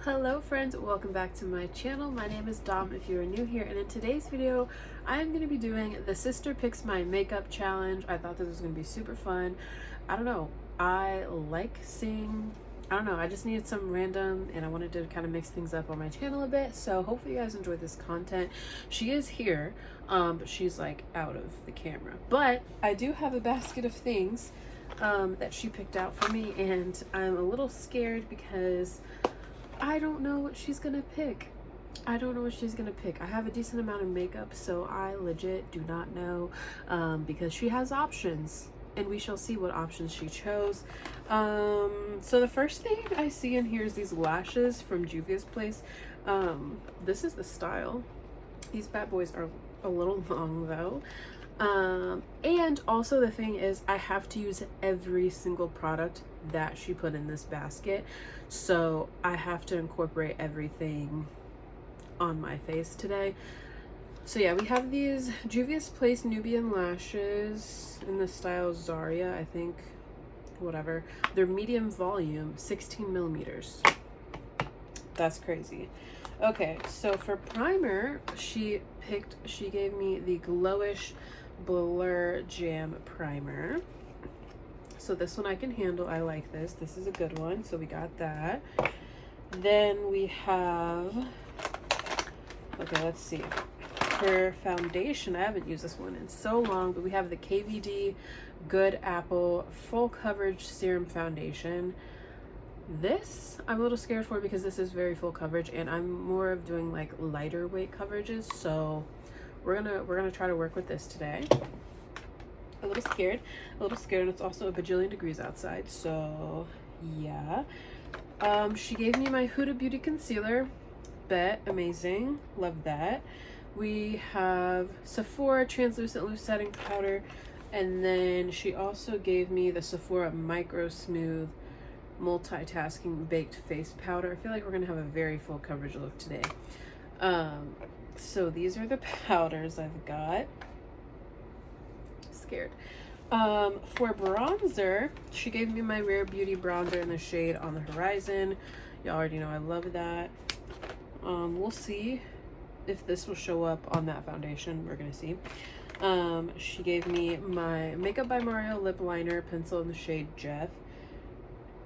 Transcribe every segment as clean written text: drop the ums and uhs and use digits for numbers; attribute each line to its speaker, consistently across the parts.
Speaker 1: Hello friends, welcome back to my channel. My name is Dom if you are new here, and in today's video I'm going to be doing the Sister Picks My Makeup challenge. I thought this was going to be super fun. I don't know, I like seeing, I just needed some random and I wanted to kind of mix things up on my channel a bit, so hopefully you guys enjoy this content. She is here, but she's like out of the camera, but I do have a basket of things that she picked out for me, and I'm a little scared because I don't know what she's gonna pick. I don't know what she's gonna pick. I have a decent amount of makeup, so I legit do not know, because she has options, and we shall see what options she chose. So the first thing I see in here is these lashes from Juvia's Place. This is the style. These bad boys are a little long though. And also the thing is, I have to use every single product that she put in this basket, so I have to incorporate everything on my face today. So yeah, we have these Juvia's Place Nubian lashes in the style Zaria, I think, whatever. They're medium volume, 16 millimeters. That's crazy. Okay, so for primer, she gave me the Glowish Blur Jam Primer. So this one I can handle. I like this. This is a good one. So we got that. Then we have, okay, let's see. For foundation, I haven't used this one in so long, but we have the KVD Good Apple Full Coverage Serum Foundation. This I'm a little scared for because this is very full coverage, and I'm more of doing like lighter weight coverages, so we're gonna try to work with this today. A little scared, and it's also a bajillion degrees outside, so yeah. She gave me my Huda Beauty concealer. Bet, amazing, love that. We have Sephora translucent loose setting powder, and then she also gave me the Sephora Micro Smooth multitasking baked face powder. I feel like we're gonna have a very full coverage look today. So these are the powders I've got. Scared. For bronzer, she gave me my Rare Beauty bronzer in the shade On the Horizon. Y'all already know I love that. We'll see if this will show up on that foundation. We're gonna see. She gave me my Makeup by Mario lip liner pencil in the shade Jeff.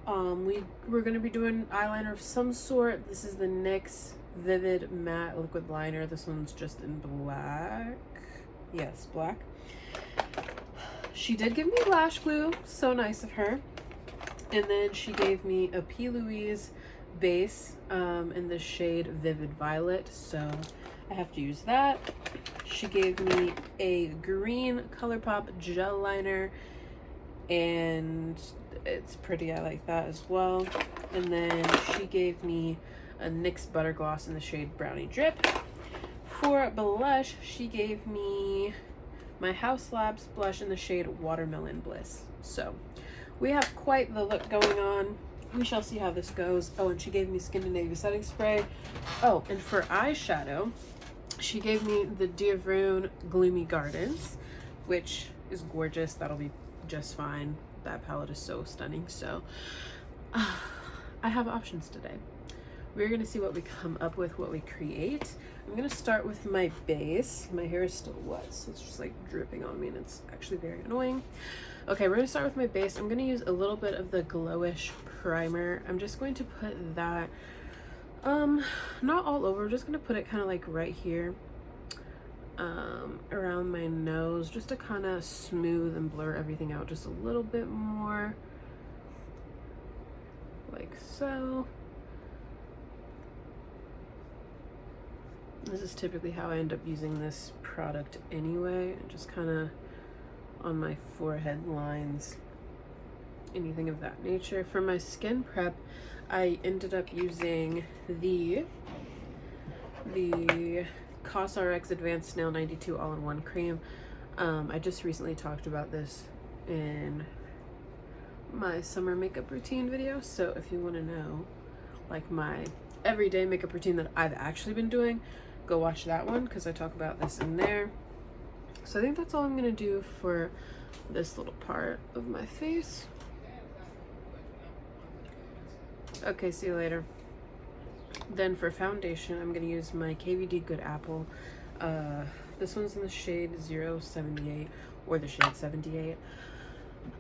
Speaker 1: We're gonna be doing eyeliner of some sort. This is the NYX Vivid Matte Liquid Liner. This one's just in black. Yes, black. She did give me lash glue. So nice of her. And then she gave me a P. Louise base in the shade Vivid Violet. So I have to use that. She gave me a green ColourPop gel liner, and it's pretty. I like that as well. And then she gave me a NYX butter gloss in the shade Brownie Drip. For blush, she gave me my Haus Labs blush in the shade Watermelon Bliss. So we have quite the look going on. We shall see how this goes. Oh, and she gave me Skindinavia setting spray. Oh, and for eyeshadow, she gave me the Diavrune Gloomy Gardens, which is gorgeous. That'll be just fine. That palette is so stunning. So I have options today. We're gonna see what we come up with, what we create. I'm gonna start with my base. My hair is still wet, so it's just like dripping on me, and it's actually very annoying. Okay, we're gonna start with my base. I'm gonna use a little bit of the Glowish primer. I'm just going to put that not all over. I'm just gonna put it kind of like right here, around my nose, just to kind of smooth and blur everything out just a little bit more, like so. This is typically how I end up using this product anyway, just kind of on my forehead lines, anything of that nature. For my skin prep, I ended up using the COSRX Advanced Snail 92 All-in-One Cream. I just recently talked about this in my summer makeup routine video, so if you want to know like my everyday makeup routine that I've actually been doing, go watch that one because I talk about this in there. So I think that's all I'm gonna do for this little part of my face. Okay, see you later. Then for foundation, I'm going to use my KVD Good Apple. This one's in the shade 078 or the shade 78.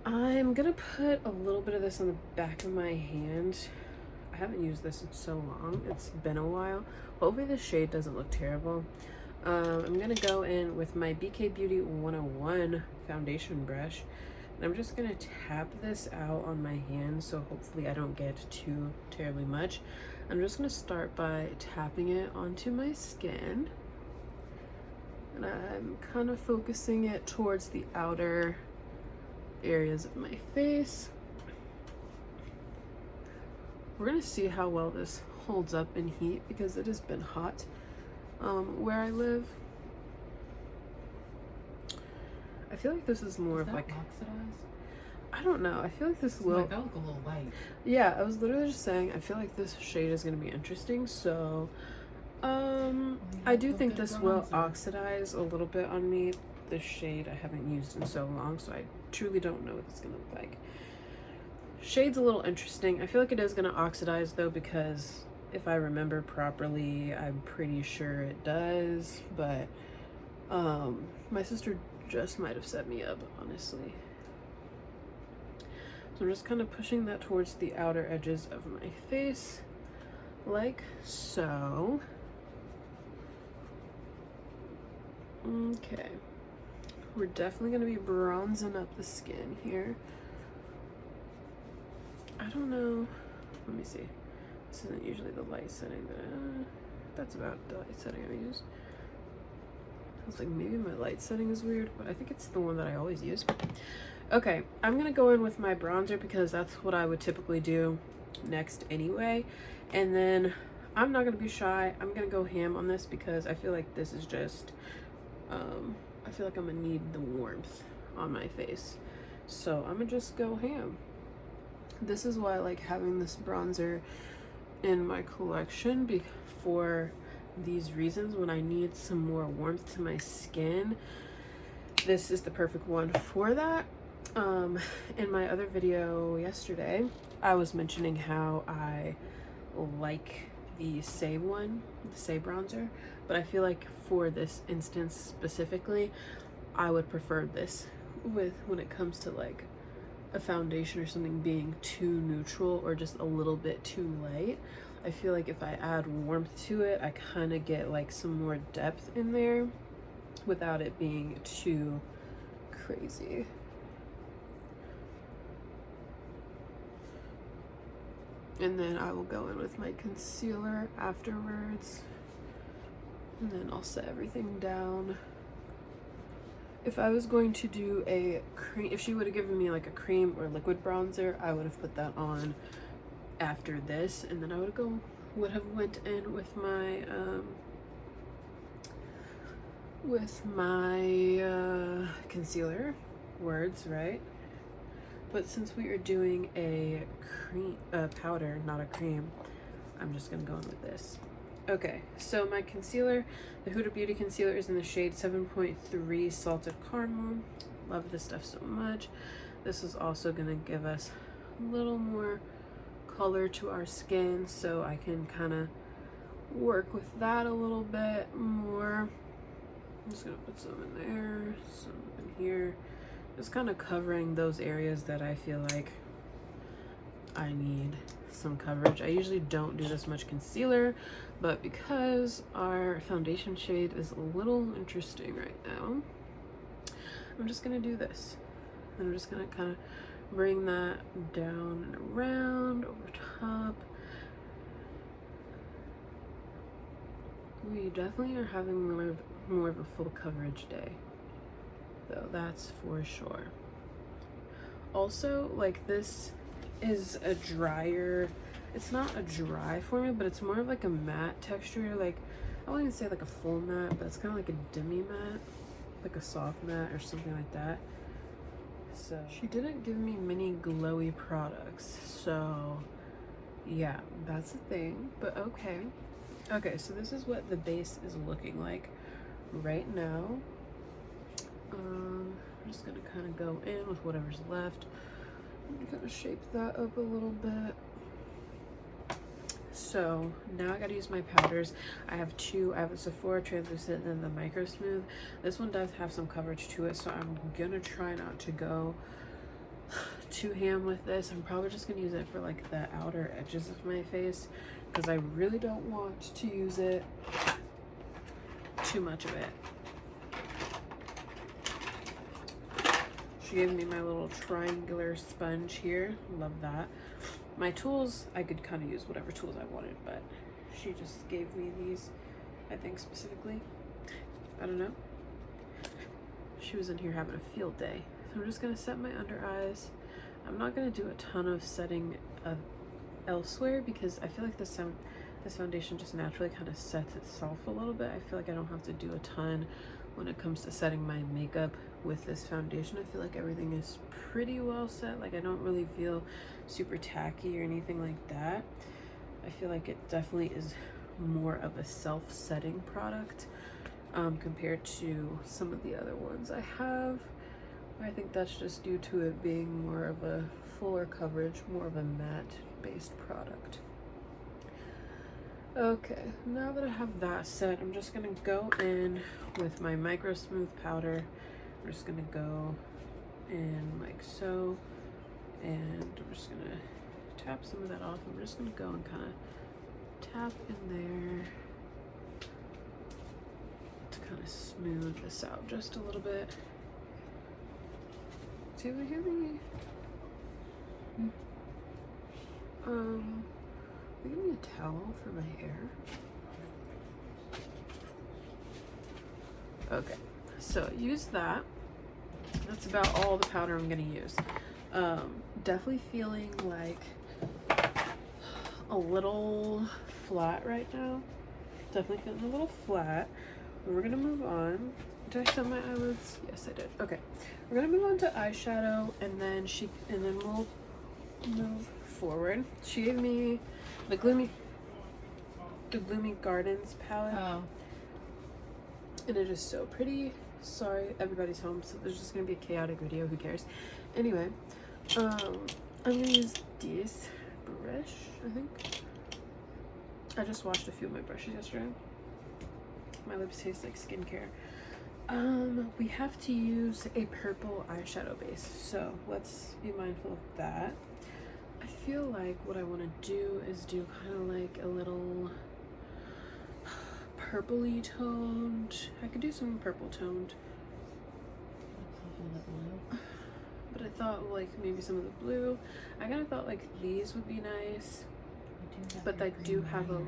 Speaker 1: I'm going to put a little bit of this on the back of my hand. I haven't used this in so long. It's been a while. Hopefully the shade doesn't look terrible. I'm going to go in with my BK Beauty 101 foundation brush. And I'm just going to tap this out on my hand, so hopefully I don't get too terribly much. I'm just going to start by tapping it onto my skin. And I'm kind of focusing it towards the outer areas of my face. We're going to see how well this holds up in heat because it has been hot where I live. I feel like this is more of like
Speaker 2: oxidized.
Speaker 1: I don't know. I feel like this will.
Speaker 2: Like that look a little white.
Speaker 1: Yeah, I was literally just saying. I feel like this shade is gonna be interesting. So, I do think this will oxidize a little bit on me. This shade I haven't used in so long, so I truly don't know what it's gonna look like. Shade's a little interesting. I feel like it is gonna oxidize though, because if I remember properly, I'm pretty sure it does. But my sister just might have set me up, honestly. So I'm just kind of pushing that towards the outer edges of my face, like so. Okay. We're definitely going to be bronzing up the skin here. I don't know. Let me see. This isn't usually the light setting, but that's about the light setting I use. I was like, maybe my light setting is weird, but I think it's the one that I always use. Okay, I'm gonna go in with my bronzer because that's what I would typically do next anyway. And then I'm not gonna be shy. I'm gonna go ham on this because I feel like this is just, I feel like I'm gonna need the warmth on my face. So I'm gonna just go ham. This is why I like having this bronzer in my collection, for these reasons. When I need some more warmth to my skin, this is the perfect one for that. In my other video yesterday, I was mentioning how I like the Saie one, the Saie bronzer, but I feel like for this instance specifically, I would prefer this when it comes to like a foundation or something being too neutral or just a little bit too light. I feel like if I add warmth to it, I kind of get like some more depth in there without it being too crazy. And then I will go in with my concealer afterwards. And then I'll set everything down. If I was going to do a cream, if she would have given me like a cream or liquid bronzer, I would have put that on after this. And then I would have went in with my concealer. Words, right? But since we are doing a cream, powder, not a cream, I'm just gonna go in with this. Okay, so my concealer, the Huda Beauty concealer, is in the shade 7.3 Salted Caramel. Love this stuff so much. This is also gonna give us a little more color to our skin, so I can kind of work with that a little bit more. I'm just gonna put some in there, some in here. Just kind of covering those areas that I feel like I need some coverage. I usually don't do this much concealer, but because our foundation shade is a little interesting right now, I'm just gonna do this. I'm just gonna kind of bring that down and around over top. We definitely are having more of a full coverage day, though, that's for sure. Also, like, this is a drier, it's not a dry formula, but it's more of like a matte texture. Like, I wouldn't even say like a full matte, but it's kind of like a demi matte, like a soft matte or something like that. So she didn't give me many glowy products, so yeah, that's the thing. But okay, so this is what the base is looking like right now. I'm just gonna kind of go in with whatever's left and kind of shape that up a little bit. So So now I gotta use my powders. I have two. I have a Sephora translucent and then the Micro Smooth. This one does have some coverage to it, so I'm gonna try not to go too ham with this. I'm probably just gonna use it for like the outer edges of my face because I really don't want to use it too much of it. She gave me my little triangular sponge here. Love that. My tools, I could kind of use whatever tools I wanted, but she just gave me these, I think specifically. I don't know. She was in here having a field day. So I'm just gonna set my under eyes. I'm not gonna do a ton of setting elsewhere because I feel like this foundation just naturally kind of sets itself a little bit. I feel like I don't have to do a ton when it comes to setting my makeup with this foundation. I feel like everything is pretty well set. Like I don't really feel super tacky or anything like that. I feel like it definitely is more of a self-setting product compared to some of the other ones I have. I think that's just due to it being more of a fuller coverage, more of a matte based product. Okay, now that I have that set, I'm just gonna go in with my Micro Smooth powder. I'm just gonna go in like so, and I'm just gonna tap some of that off. I'm just gonna go and kind of tap in there to kind of smooth this out just a little bit. Do you hear me? Give me a towel for my hair. Okay, so use that. That's about all the powder I'm gonna use. Definitely feeling like a little flat right now. Definitely feeling a little flat. We're gonna move on. Did I set my eyelids? Yes, I did. Okay, we're gonna move on to eyeshadow, and then we'll move forward. She gave me the Gloomy Gardens palette.
Speaker 2: Oh.
Speaker 1: And it is so pretty. Sorry, everybody's home, so there's just gonna be a chaotic video. Who cares? Anyway, I'm gonna use this brush. I think I just washed a few of my brushes yesterday. My lips taste like skincare. We have to use a purple eyeshadow base, so let's be mindful of that. I feel like what I want to do is do kind of like a little purpley toned. I could do some purple toned, but I thought like maybe some of the blue. I kind of thought like these would be nice, but I do have a,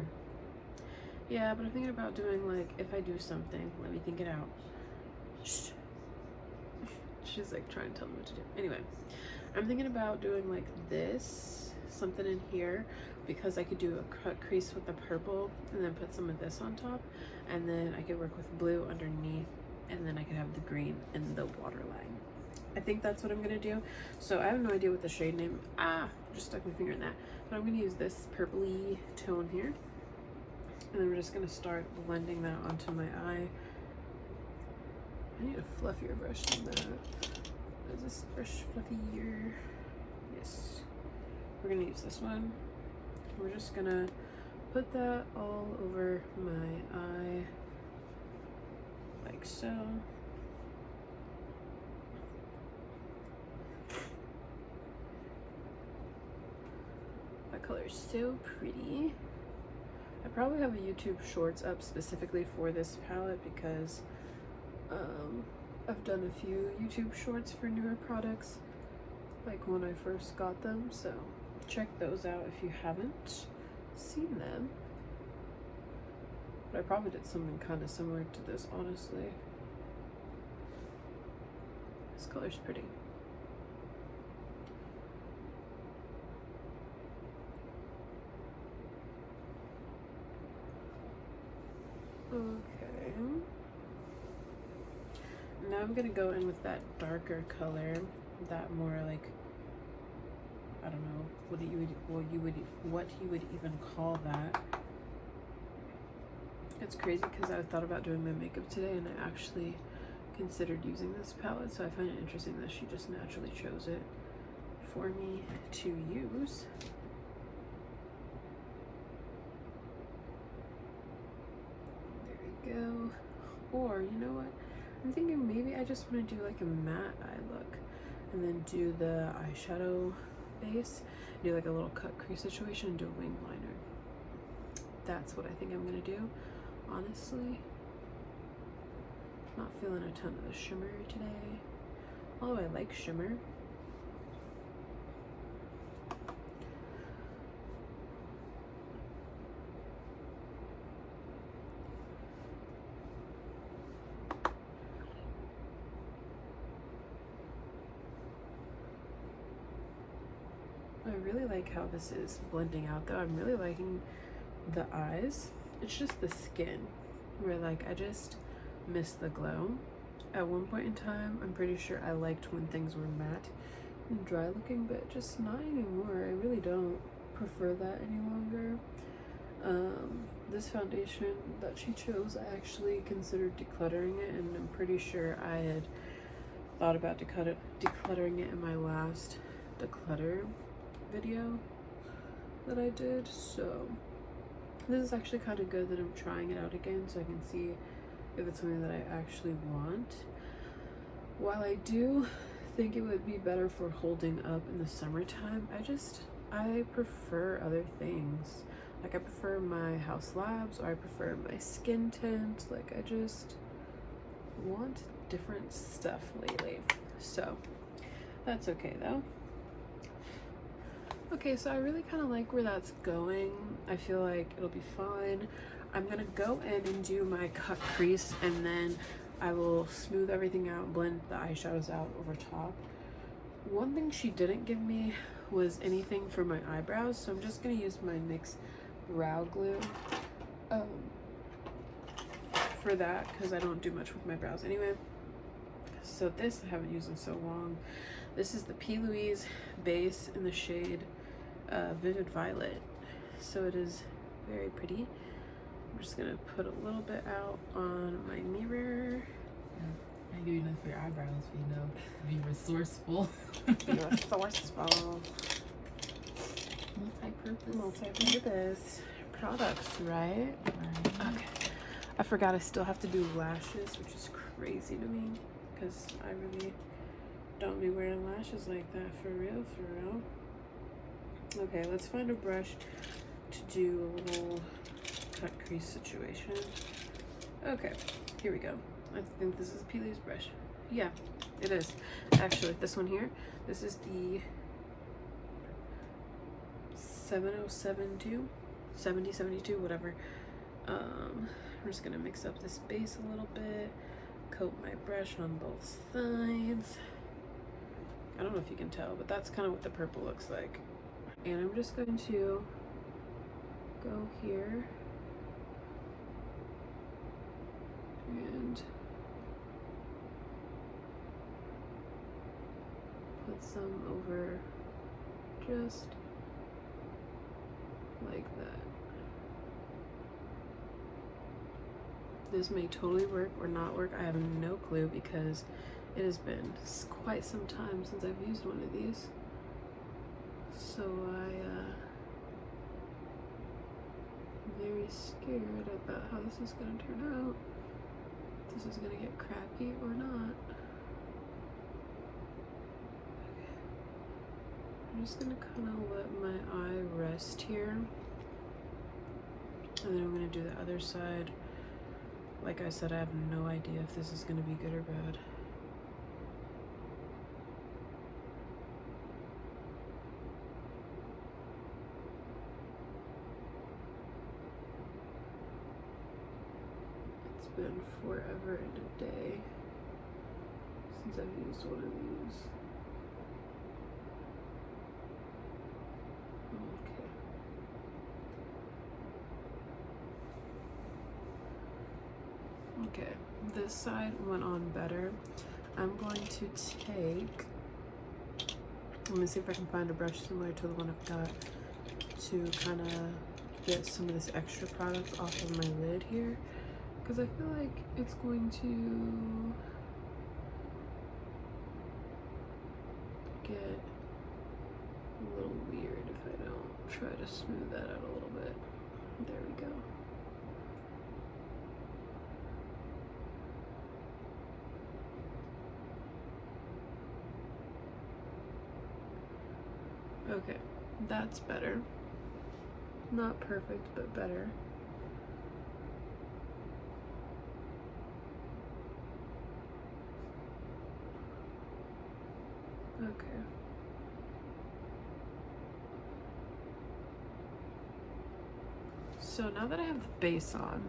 Speaker 1: yeah, but I'm thinking about doing like, if I do something, let me think it out. Shh. She's like trying to tell me what to do. Anyway, I'm thinking about doing like this, something in here, because I could do a cut crease with the purple and then put some of this on top, and then I could work with blue underneath, and then I could have the green in the waterline. I think that's what I'm gonna do. So I have no idea what the shade name, just stuck my finger in that, but I'm gonna use this purpley tone here, and then we're just gonna start blending that onto my eye. I need a fluffier brush than that. Is this brush fluffier? Yes. We're gonna use this one. We're just gonna put that all over my eye, like so. That color is so pretty. I probably have a YouTube Shorts up specifically for this palette because I've done a few YouTube Shorts for newer products, like when I first got them, so check those out if you haven't seen them. But I probably did something kind of similar to this, honestly. This color's pretty. Okay. Now I'm gonna go in with that darker color, that more like, I don't know what you would even call that. It's crazy because I thought about doing my makeup today and I actually considered using this palette, so I find it interesting that she just naturally chose it for me to use. go. Or, you know what? I'm thinking maybe I just want to do like a matte eye look and then do the eyeshadow base, do like a little cut crease situation and do a wing liner. That's what I think I'm going to do, honestly. Not feeling a ton of the shimmer today, although I like shimmer. I really like how this is blending out though. I'm really liking the eyes. It's just the skin where like I just miss the glow. At one point in time, I'm pretty sure I liked when things were matte and dry looking, but just not anymore. I really don't prefer that any longer. This foundation that she chose, I actually considered decluttering it, and I'm pretty sure I had thought about decluttering it in my last declutter video that I did. So this is actually kind of good that I'm trying it out again so I can see if it's something that I actually want. While I do think it would be better for holding up in the summertime, I prefer other things. Like I prefer my Haus Labs, or I prefer my skin tint. Like I just want different stuff lately. So that's okay though. Okay, so I really kind of like where that's going. I feel like it'll be fine. I'm gonna go in and do my cut crease, and then I will smooth everything out, blend the eyeshadows out over top. One thing she didn't give me was anything for my eyebrows, so I'm just gonna use my NYX brow glue for that, because I don't do much with my brows anyway. So this I haven't used in so long. This is the P. Louise base in the shade Vivid Violet. So it is very pretty. I'm just gonna put a little bit out on my mirror.
Speaker 2: I give you enough for your eyebrows, you know, be resourceful.
Speaker 1: Be resourceful. Multi-purpose products, right? Okay. I forgot I still have to do lashes, which is crazy to me because I really don't be wearing lashes like that for real, Okay, let's find a brush to do a little cut crease situation. Okay, here we go. I think this is P. Louise brush. Yeah, it is. Actually, this one here, this is the 7072, whatever. I'm just gonna mix up this base a little bit, coat my brush on both sides. I don't know if you can tell, but that's kind of what the purple looks like. And I'm just going to go here and put some over just like that. This may totally work or not work. I have no clue because it has been quite some time since I've used one of these. So I'm very scared about how this is going to turn out. If this is going to get crappy or not. Okay. I'm just going to kind of let my eye rest here. And then I'm going to do the other side. Like I said, I have no idea if this is going to be good or bad. It's been forever and a day since I've used one of these. Okay, this side went on better. I'm going to take, let me see if I can find a brush similar to the one I've got to kind of get some of this extra product off of my lid here, because I feel like it's going to get a little weird if I don't try to smooth that out a little bit. There we go. Okay, that's better. Not perfect, but better. Okay. So now that I have the base on,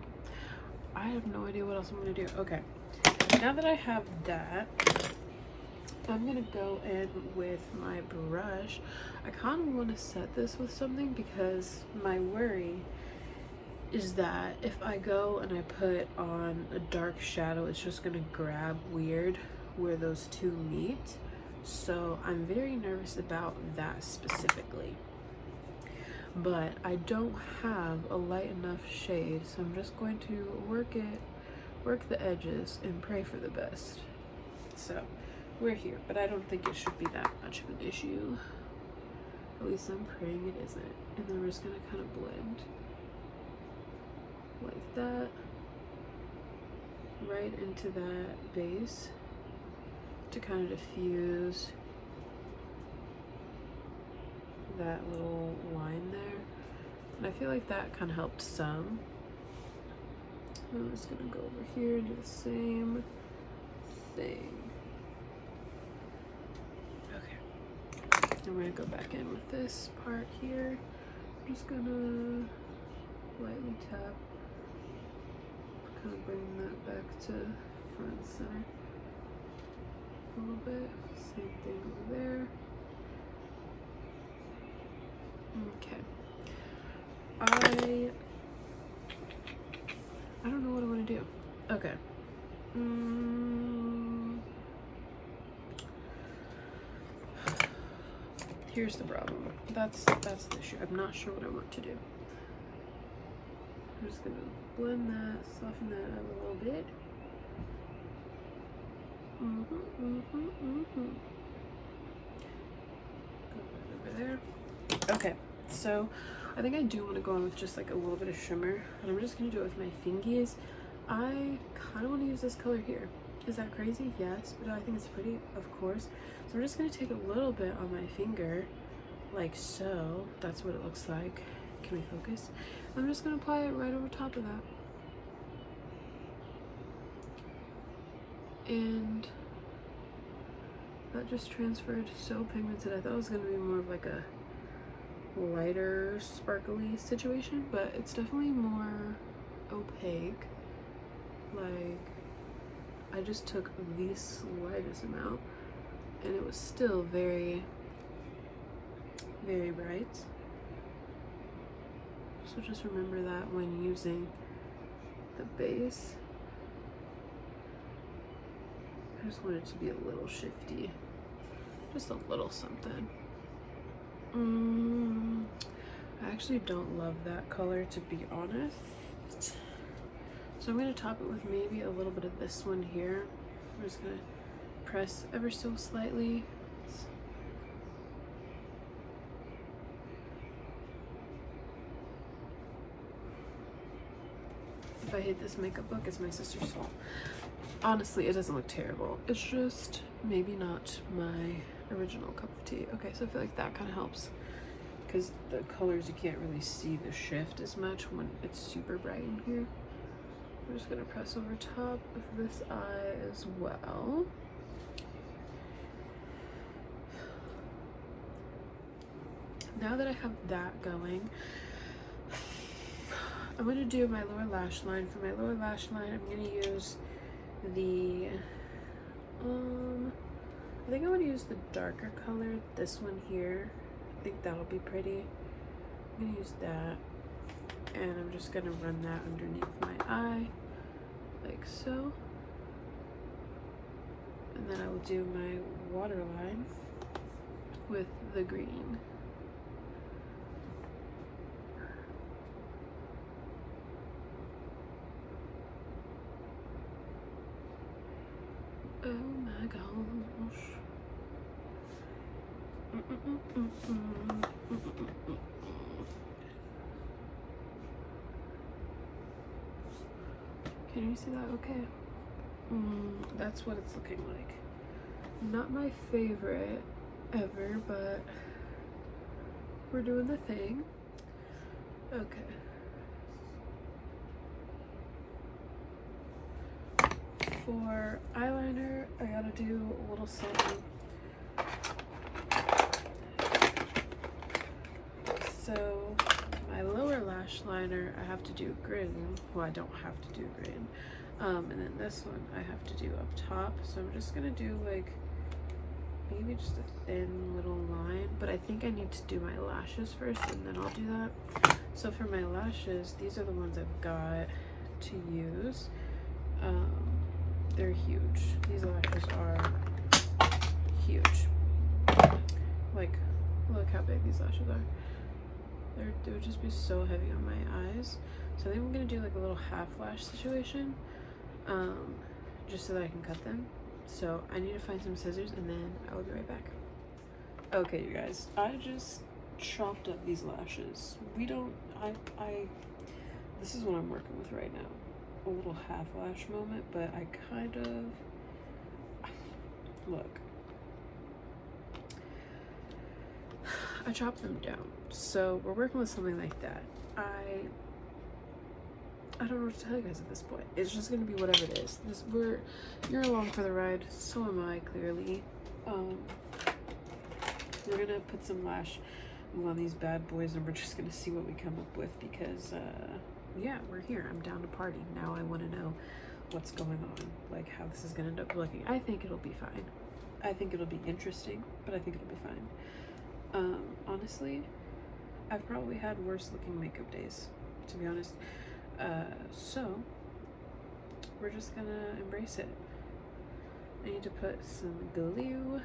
Speaker 1: I have no idea what else I'm gonna do. Okay, now that I have that, I'm gonna go in with my brush. I kind of want to set this with something because my worry is that if I go and I put on a dark shadow, it's just gonna grab weird where those two meet. So I'm very nervous about that specifically. But I don't have a light enough shade, so I'm just going to work the edges and pray for the best. So we're here, but I don't think it should be that much of an issue. At least I'm praying it isn't. And then we're just gonna kind of blend like that right into that base to kind of diffuse that little line there. And I feel like that kind of helped some. I'm just gonna go over here and do the same thing. Okay. And we're gonna go back in with this part here. I'm just gonna lightly tap, kind of bring that back to front and center a little bit. Same thing over there. Okay. I don't know what I want to do. Okay. Here's the problem. That's the issue. I'm not sure what I want to do. I'm just gonna blend that, soften that up a little bit. Go right over there. Okay, so I think I do want to go on with just like a little bit of shimmer, and I'm just gonna do it with my fingies. I kind of want to use this color here. Is that crazy? Yes, but I think it's pretty, of course. So I'm just gonna take a little bit on my finger, like so. That's what it looks like. Can we focus? I'm just gonna apply it right over top of that. And that just transferred so pigmented. I thought it was gonna be more of like a lighter sparkly situation, but it's definitely more opaque. Like, I just took the slightest amount and it was still very, very bright. So just remember that when using the base. I just want it to be a little shifty, just a little something. I actually don't love that color, to be honest. So I'm gonna top it with maybe a little bit of this one here. I'm just gonna press ever so slightly. If I hate this makeup book, it's my sister's fault. Honestly, it doesn't look terrible. It's just maybe not my original cup of tea. Okay, so I feel like that kind of helps because the colors, you can't really see the shift as much when it's super bright in here. I'm just gonna press over top of this eye as well. Now that I have that going, I'm gonna do my lower lash line. For my lower lash line, I'm gonna use the I think I want to use the darker color, this one here. I think that'll be pretty. I'm gonna use that, and I'm just gonna run that underneath my eye like so, and then I will do my waterline with the green. Oh my gosh. Can you see that okay? That's what it's looking like. Not my favorite ever, but we're doing the thing. Okay. For eyeliner, I gotta do a little something. So my lower lash liner, I have to do green. Well, I don't have to do green. And then this one I have to do up top. So I'm just gonna do like maybe just a thin little line, but I think I need to do my lashes first and then I'll do that. So for my lashes, these are the ones I've got to use. They're huge. These lashes are huge. Like, look how big these lashes are. They would just be so heavy on my eyes. So I think I'm gonna do like a little half lash situation, just so that I can cut them. So I need to find some scissors and then I will be right back. Okay, you guys, I just chopped up these lashes. This is what I'm working with right now. A little half lash moment, but I kind of, look. I chopped them down. So we're working with something like that. I don't know what to tell you guys at this point. It's just gonna be whatever it is. You're along for the ride. So am I, clearly. We're gonna put some lash glue on these bad boys, and we're just gonna see what we come up with because, yeah, we're here. I'm down to party. Now I want to know what's going on, like how this is gonna end up looking. I think it'll be fine. I think it'll be interesting, but I think it'll be fine. Honestly, I've probably had worse looking makeup days, to be honest. So we're just gonna embrace it. I need to put some glue.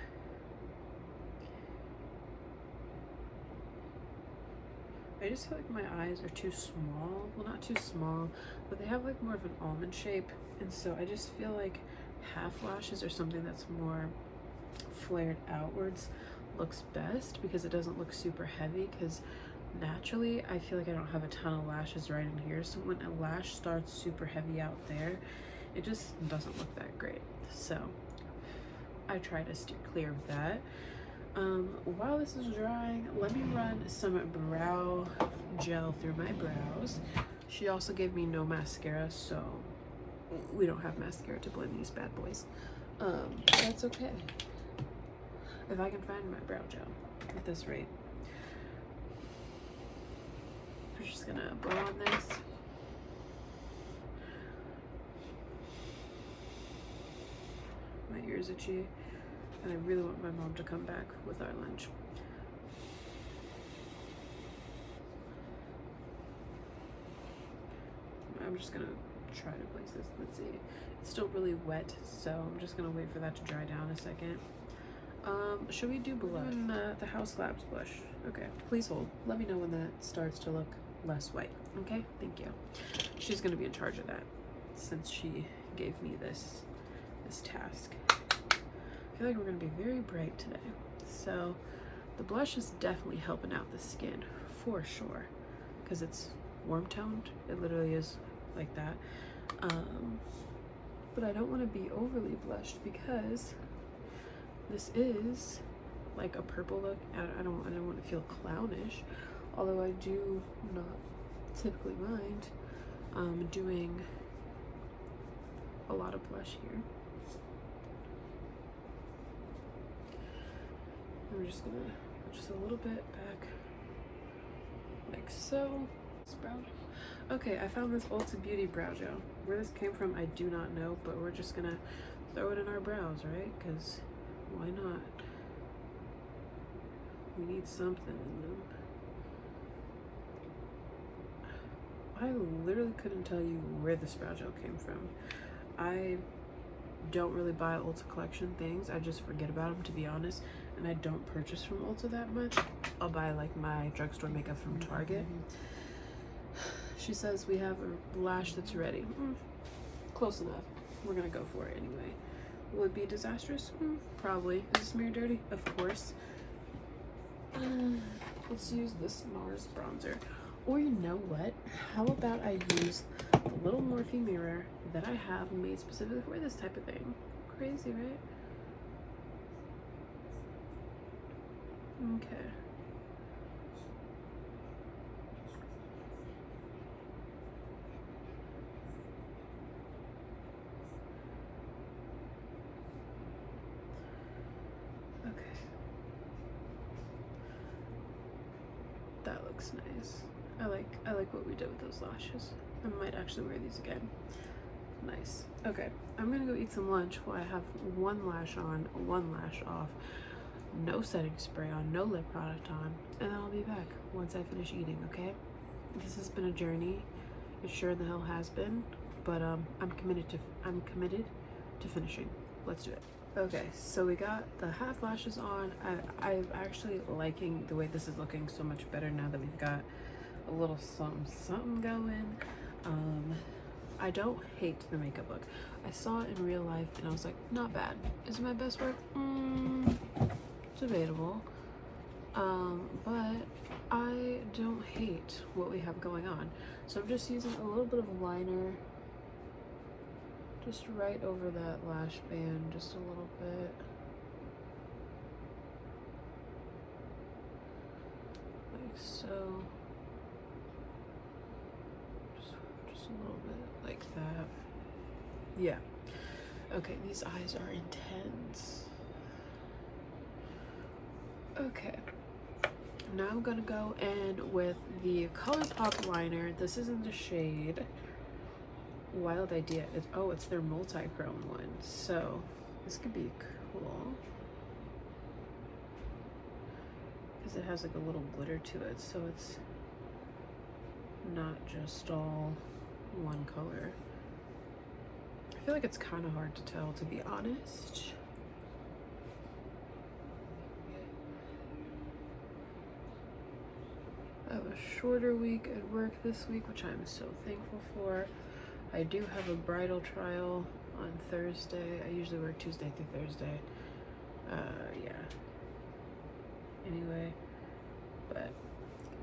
Speaker 1: I just feel like my eyes are too small. Well, not too small, but they have like more of an almond shape. And so I just feel like half lashes or something that's more flared outwards looks best because it doesn't look super heavy, because naturally I feel like I don't have a ton of lashes right in here, so when a lash starts super heavy out there, it just doesn't look that great. So I try to steer clear of that. While this is drying, let me run some brow gel through my brows. She also gave me no mascara, so we don't have mascara to blend these bad boys. That's okay. If I can find my brow gel at this rate. We're just gonna blow on this. My ears itchy, and I really want my mom to come back with our lunch. I'm just gonna try to place this. Let's see. It's still really wet, so I'm just gonna wait for that to dry down a second. Should we do blush? The Haus Labs blush. Okay, please hold. Let me know when that starts to look less white. Okay, thank you. She's gonna be in charge of that since she gave me this task. I feel like we're gonna be very bright today. So the blush is definitely helping out the skin for sure because it's warm toned. It literally is like that. But I don't want to be overly blushed because this is like a purple look. I don't want to feel clownish, although I do not typically mind doing a lot of blush here. We're just gonna just a little bit back like so. Okay, I found this Ulta Beauty brow gel. Where this came from I do not know, but we're just gonna throw it in our brows, right? Because why not? We need something in them. I literally couldn't tell you where this brow gel came from. I don't really buy Ulta collection things. I just forget about them, to be honest, and I don't purchase from Ulta that much. I'll buy like my drugstore makeup from Target. She says we have a lash that's ready. Close enough. We're gonna go for it anyway. Will it be disastrous? Probably. Is this mirror dirty? Of course. Let's use this NARS bronzer. Or you know what? How about I use a little Morphe mirror that I have made specifically for this type of thing. Crazy, right? Okay. looks nice. I like what we did with those lashes. I might actually wear these again. Nice. Okay, I'm gonna go eat some lunch while I have one lash on, one lash off, no setting spray on, no lip product on, and then I'll be back once I finish eating, okay? This has been a journey. It sure the hell has been, but I'm committed to finishing. Let's do it. Okay, so we got the half lashes on. I'm actually liking the way this is looking so much better now that we've got a little something going. I don't hate the makeup look. I saw it in real life and I was like, not bad. Is it my best work? It's debatable. But I don't hate what we have going on. So I'm just using a little bit of liner just right over that lash band, just a little bit. Like so. Just a little bit like that. Yeah. Okay, these eyes are intense. Okay. Now I'm gonna go in with the ColourPop liner. This is in the shade Wild Idea. It's their multi-chrome one. So this could be cool. Because it has like a little glitter to it. So it's not just all one color. I feel like it's kind of hard to tell, to be honest. I have a shorter week at work this week, which I'm so thankful for. I do have a bridal trial on Thursday. I usually work Tuesday through Thursday. Yeah. Anyway, but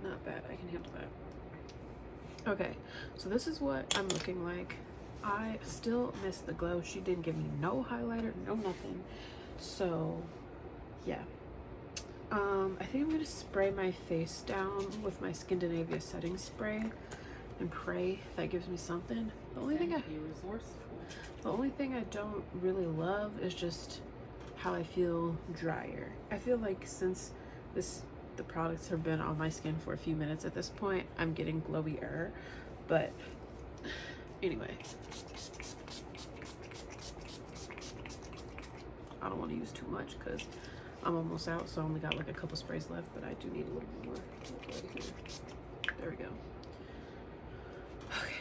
Speaker 1: not bad. I can handle that. Okay, so this is what I'm looking like. I still miss the glow. She didn't give me no highlighter, no nothing. So, yeah. I think I'm gonna spray my face down with my Skindinavia setting spray and pray that gives me something. The only thing I don't really love is just how I feel drier. I feel like since the products have been on my skin for a few minutes at this point, I'm getting glowier. But anyway, I don't want to use too much because I'm almost out, so I only got like a couple sprays left, but I do need a little more right here. There we go. Okay,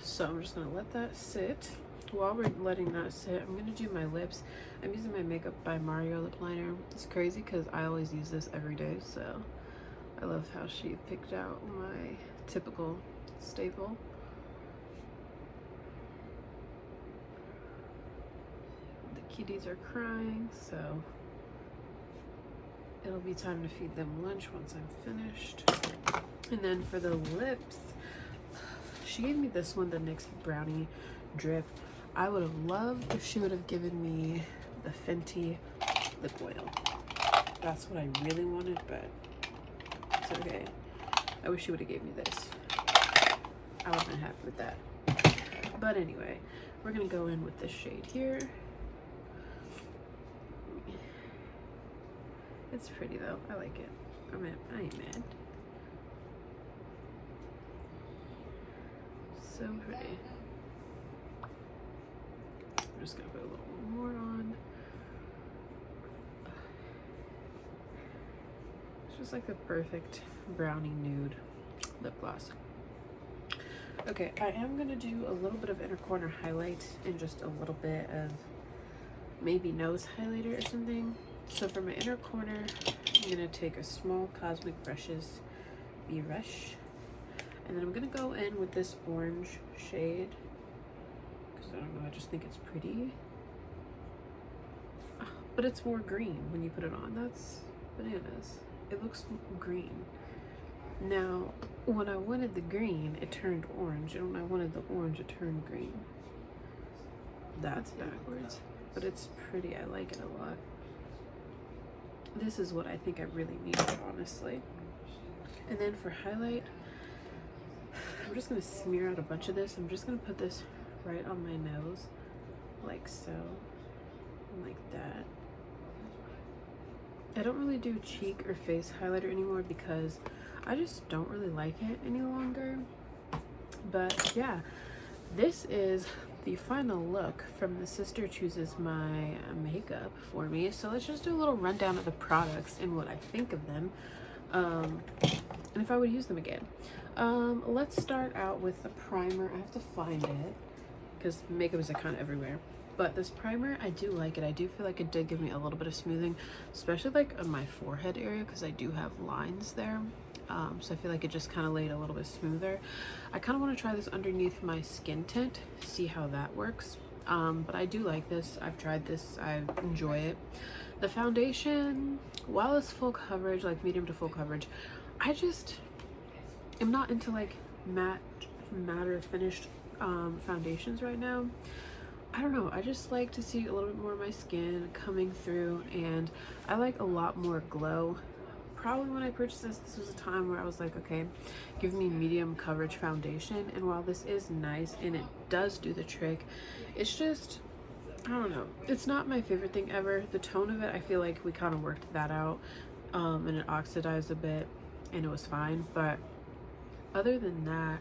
Speaker 1: so I'm just gonna let that sit. While we're letting that sit, I'm gonna do my lips. I'm using my Makeup by Mario lip liner. It's crazy because I always use this every day, so I love how she picked out my typical staple. The kitties are crying, so it'll be time to feed them lunch once I'm finished. And then for the lips, she gave me this one, the NYX Brownie Drip. I would have loved if she would have given me the Fenty lip oil. That's what I really wanted, but it's okay. I wish she would have gave me this. I would have been happy with that. But anyway, we're gonna go in with this shade here. It's pretty though. I like it. I ain't mad. So pretty. I'm just gonna put a little more on. It's just like the perfect brownie nude lip gloss. Okay, I am gonna do a little bit of inner corner highlight and just a little bit of maybe nose highlighter or something. So for my inner corner, I'm gonna take a small Cosmic Brushes B-Rush, and then I'm gonna go in with this orange shade because I don't know, I just think it's pretty. But it's more green when you put it on. That's bananas. It looks green. Now, when I wanted the green, it turned orange, and when I wanted the orange, it turned green. That's backwards, but it's pretty. I like it a lot. This is what I think I really need, honestly. And then for highlight, I'm just gonna smear out a bunch of this. I'm just gonna put this right on my nose, like so, and like that. I don't really do cheek or face highlighter anymore because I just don't really like it any longer. But yeah, this is the final look from the Sister Chooses My Makeup for me. So let's just do a little rundown of the products and what I think of them, and if I would use them again. Let's start out with the primer. I have to find it because makeup is kind of everywhere. But this primer, I do like it. I do feel like it did give me a little bit of smoothing, especially like on my forehead area because I do have lines there. So I feel like it just kind of laid a little bit smoother. I kind of want to try this underneath my skin tint, see how that works. But I do like this. I've tried this. I enjoy it. The foundation, while it's full coverage, like medium to full coverage, I just am not into like matte or finished foundations right now. I don't know, I just like to see a little bit more of my skin coming through, and I like a lot more glow. Probably when I purchased this was a time where I was like, okay, give me medium coverage foundation. And while this is nice and it does do the trick, it's just, I don't know, it's not my favorite thing ever. The tone of it, I feel like we kind of worked that out, and it oxidized a bit and it was fine. But other than that,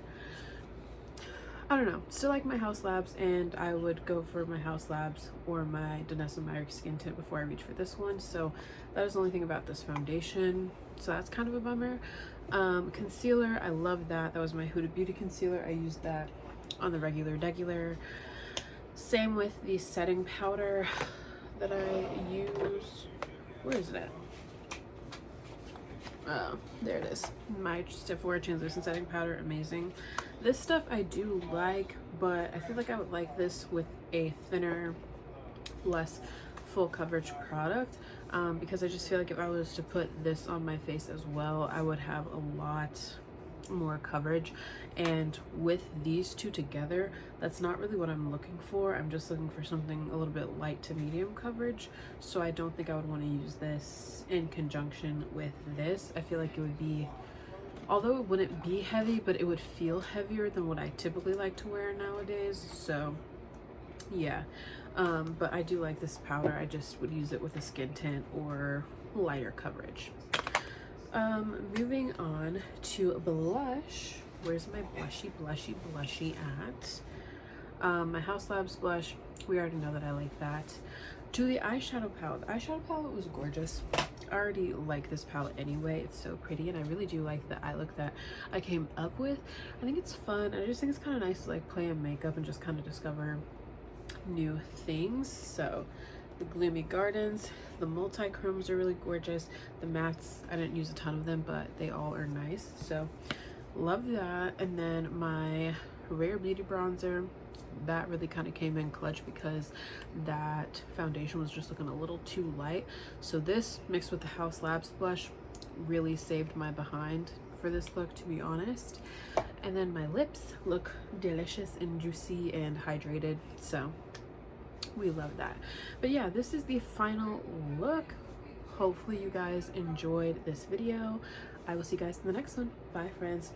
Speaker 1: I don't know, still like my Haus Labs, and I would go for my Haus Labs or my Danessa Myricks skin tint before I reach for this one. So that is the only thing about this foundation, so that's kind of a bummer. Concealer, I love that. That was my Huda Beauty concealer. I used that on the regular. Same with the setting powder that I use. Where is it at? Oh, there it is. My Sephora translucent setting powder, amazing. This stuff I do like, but I feel like I would like this with a thinner, less full coverage product, because I just feel like if I was to put this on my face as well, I would have a lot more coverage. And with these two together, that's not really what I'm looking for. I'm just looking for something a little bit light to medium coverage, so I don't think I would want to use this in conjunction with this. I feel like it would be, although it wouldn't be heavy, but it would feel heavier than what I typically like to wear nowadays. So yeah, but I do like this powder. I just would use it with a skin tint or lighter coverage. Moving on to blush. Where's my blushy at? My Haus Labs blush, we already know that I like that. To the eyeshadow palette. The eyeshadow palette was gorgeous. I already like this palette anyway. It's so pretty, and I really do like the eye look that I came up with. I think it's fun, and I just think it's kind of nice to like play in makeup and just kind of discover new things. So the Gloomy Gardens, the multi-chromes are really gorgeous. The mattes, I didn't use a ton of them, but they all are nice, so love that. And then my Rare Beauty bronzer, that really kind of came in clutch because that foundation was just looking a little too light. So this mixed with the Haus Labs blush really saved my behind for this look, to be honest. And then my lips look delicious and juicy and hydrated, so we love that. But yeah, this is the final look. Hopefully you guys enjoyed this video. I will see you guys in the next one. Bye, friends.